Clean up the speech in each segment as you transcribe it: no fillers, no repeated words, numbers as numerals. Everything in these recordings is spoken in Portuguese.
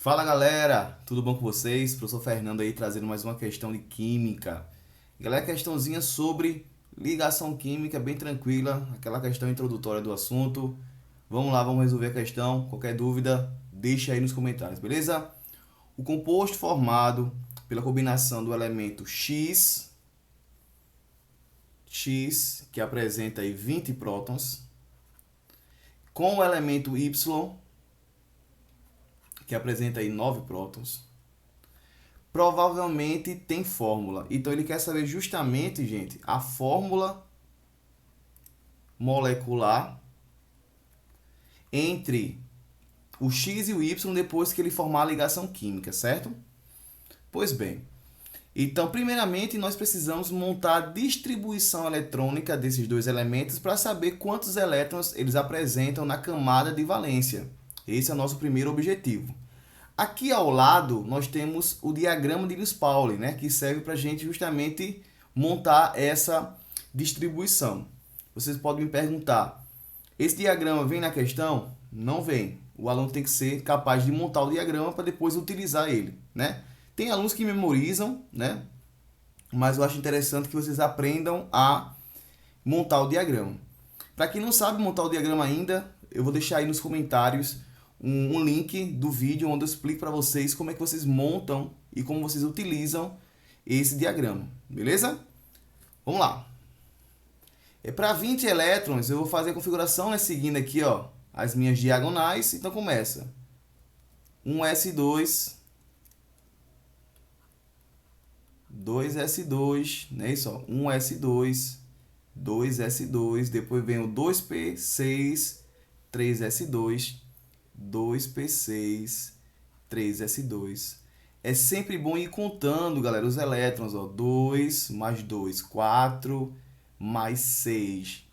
Fala galera, tudo bom com vocês? Professor Fernando aí trazendo mais uma questão de química. Galera, questãozinha sobre ligação química, bem tranquila, aquela questão introdutória do assunto. Vamos lá, vamos resolver a questão. Qualquer dúvida, deixa aí nos comentários, beleza? O composto formado pela combinação do elemento X, que apresenta aí 20 prótons, com o elemento Y, que apresenta aí 9 prótons, provavelmente tem fórmula. Então ele quer saber justamente, gente, a fórmula molecular entre o X e o Y depois que ele formar a ligação química, certo? Pois bem, então primeiramente nós precisamos montar a distribuição eletrônica desses dois elementos para saber quantos elétrons eles apresentam na camada de valência. Esse é o nosso primeiro objetivo. Aqui ao lado nós temos o diagrama de Linus-Pauling, né, que serve para a gente justamente montar essa distribuição. Vocês podem me perguntar, esse diagrama vem na questão? Não vem. O aluno tem que ser capaz de montar o diagrama para depois utilizar ele, né? Tem alunos que memorizam, né? Mas eu acho interessante que vocês aprendam a montar o diagrama. Para quem não sabe montar o diagrama ainda, eu vou deixar aí nos comentários um link do vídeo onde eu explico para vocês como é que vocês montam e como vocês utilizam esse diagrama, beleza? Vamos lá. Para 20 elétrons, eu vou fazer a configuração, né, seguindo aqui, ó, as minhas diagonais. Então começa. 1s2, 2s2, né, isso, ó, 1s2, 2s2, depois vem o 2p6, 3s2, 2p6, 3s2. É sempre bom ir contando, galera, os elétrons, ó. 2 mais 2, 4, mais 6,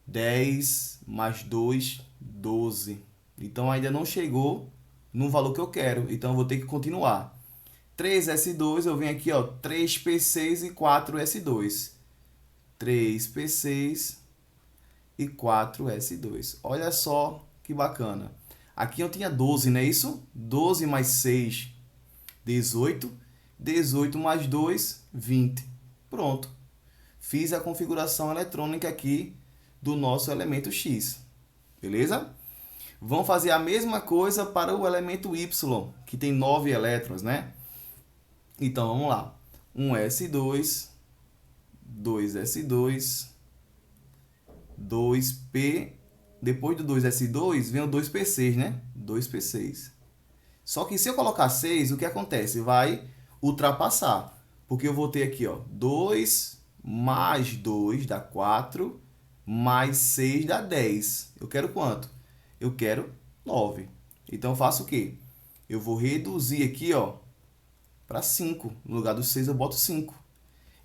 10, mais 2, 12. Então ainda não chegou no valor que eu quero, então eu vou ter que continuar. 3s2, eu venho aqui, ó, 3p6 e 4s2. 3p6 e 4s2. Olha só que bacana. Aqui eu tinha 12, não é isso? 12 mais 6, 18. 18 mais 2, 20. Pronto. Fiz a configuração eletrônica aqui do nosso elemento X. Beleza? Vamos fazer a mesma coisa para o elemento Y, que tem 9 elétrons, né? Então, vamos lá. 1s2, 2s2, 2p. Depois do 2s2, vem o 2p6, né? 2p6. Só que se eu colocar 6, o que acontece? Vai ultrapassar. Porque eu vou ter aqui, ó, 2 mais 2 dá 4, mais 6 dá 10. Eu quero quanto? Eu quero 9. Então, eu faço o quê? Eu vou reduzir aqui, ó, para 5. No lugar do 6, eu boto 5.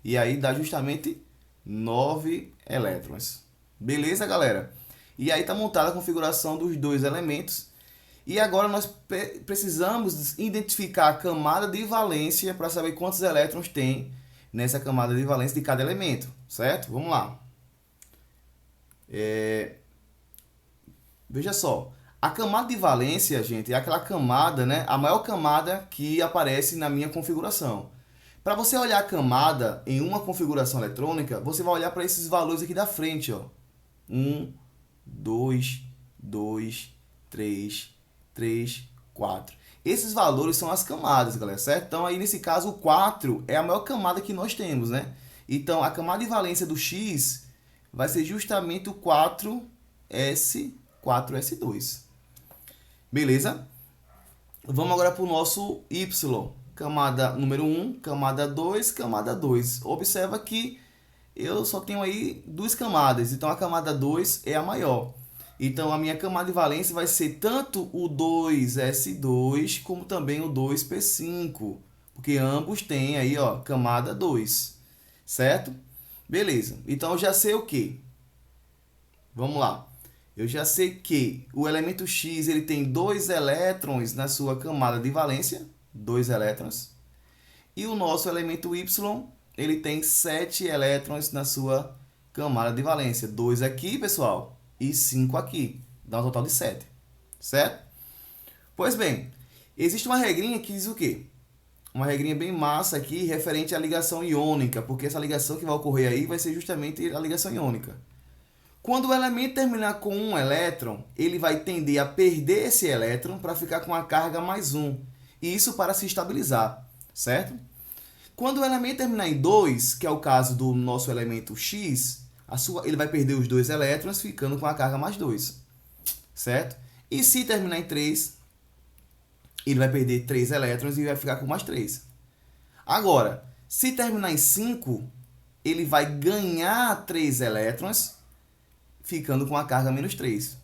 E aí dá justamente 9 elétrons. Beleza, galera? E aí está montada a configuração dos dois elementos. E agora nós precisamos identificar a camada de valência para saber quantos elétrons tem nessa camada de valência de cada elemento, certo? Vamos lá. Veja só, a camada de valência, gente, é aquela camada, né, a maior camada que aparece na minha configuração. Para você olhar a camada em uma configuração eletrônica, você vai olhar para esses valores aqui da frente, ó. 1, 2, 2, 3, 3, 4. Esses valores são as camadas, galera, certo? Então, aí nesse caso, o 4 é a maior camada que nós temos, né? Então, a camada de valência do X vai ser justamente o 4s2. Beleza? Vamos agora para o nosso Y. Camada número 1, camada 2, camada 2. Observa que eu só tenho aí duas camadas, então a camada 2 é a maior. Então a minha camada de valência vai ser tanto o 2s2 como também o 2p5, porque ambos têm aí, ó, camada 2, certo? Beleza, então eu já sei o quê? Vamos lá. Eu já sei que o elemento X ele tem 2 elétrons na sua camada de valência, 2 elétrons, e o nosso elemento Y ele tem 7 elétrons na sua camada de valência. 2 aqui, pessoal, e 5 aqui. Dá um total de 7. Certo? Pois bem, Existe uma regrinha que diz o quê? Uma regrinha bem massa aqui referente à ligação iônica, porque essa ligação que vai ocorrer aí vai ser justamente a ligação iônica. Quando o elemento terminar com um elétron, ele vai tender a perder esse elétron para ficar com a carga mais um. E isso para se estabilizar, certo? Quando o elemento terminar em 2, que é o caso do nosso elemento X, ele vai perder os dois elétrons, ficando com a carga mais 2, certo? E se terminar em 3, ele vai perder 3 elétrons e vai ficar com mais 3. Agora, se terminar em 5, ele vai ganhar 3 elétrons, ficando com a carga menos 3.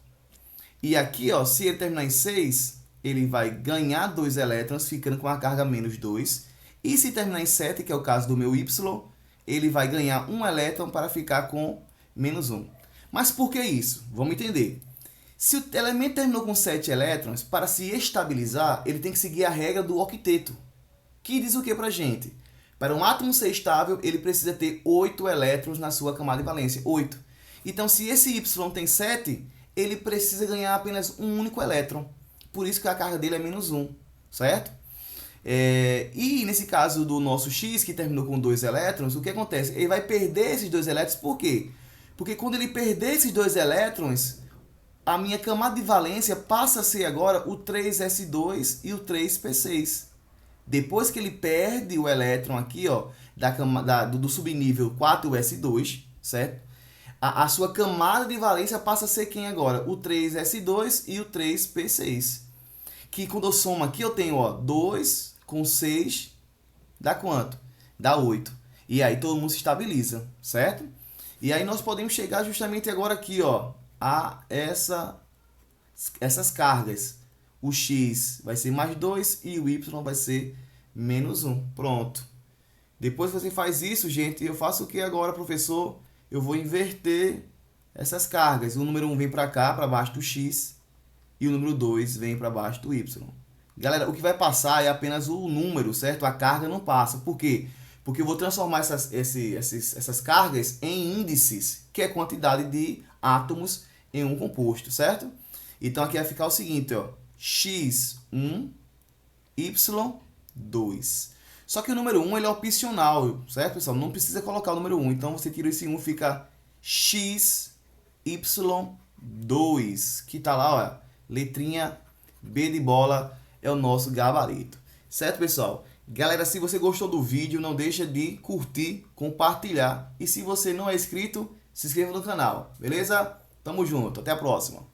E aqui, ó, se ele terminar em 6, ele vai ganhar 2 elétrons, ficando com a carga menos 2. E se terminar em 7, que é o caso do meu Y, ele vai ganhar 1 elétron para ficar com menos 1. Mas por que isso? Vamos entender. Se o elemento terminou com 7 elétrons, para se estabilizar, ele tem que seguir a regra do octeto, que diz o que para a gente? Para um átomo ser estável, ele precisa ter 8 elétrons na sua camada de valência. 8. Então, se esse Y tem 7, ele precisa ganhar apenas um único elétron. Por isso que a carga dele é menos 1, certo? E nesse caso do nosso X, que terminou com 2 elétrons, o que acontece? Ele vai perder esses 2 elétrons, por quê? Porque quando ele perder esses 2 elétrons, a minha camada de valência passa a ser agora o 3s2 e o 3p6. Depois que ele perde o elétron aqui, ó, do subnível 4s2, certo? A sua camada de valência passa a ser quem agora? O 3s2 e o 3p6. Que quando eu somo aqui, eu tenho, ó, 2 com 6, dá quanto? Dá 8. E aí todo mundo se estabiliza, certo? E aí nós podemos chegar justamente agora aqui, ó, a essas cargas. O X vai ser mais 2 e o Y vai ser menos 1. Pronto. Depois que você faz isso, gente, eu faço o que agora, professor? Eu vou inverter essas cargas. O número 1 vem para cá, para baixo do X, e o número 2 vem para baixo do Y. Galera, o que vai passar é apenas o número, certo? A carga não passa. Por quê? Porque eu vou transformar essas cargas em índices, que é a quantidade de átomos em um composto, certo? Então aqui vai ficar o seguinte, ó, x1, y2. Só que o número 1 ele é opcional, certo, pessoal? Não precisa colocar o número 1. Então você tira esse 1, fica x, y2, que tá lá, ó, letrinha B de bola, é o nosso gabarito. Certo, pessoal? Galera, se você gostou do vídeo, não deixa de curtir, compartilhar. E se você não é inscrito, se inscreva no canal, beleza? Tamo junto, até a próxima.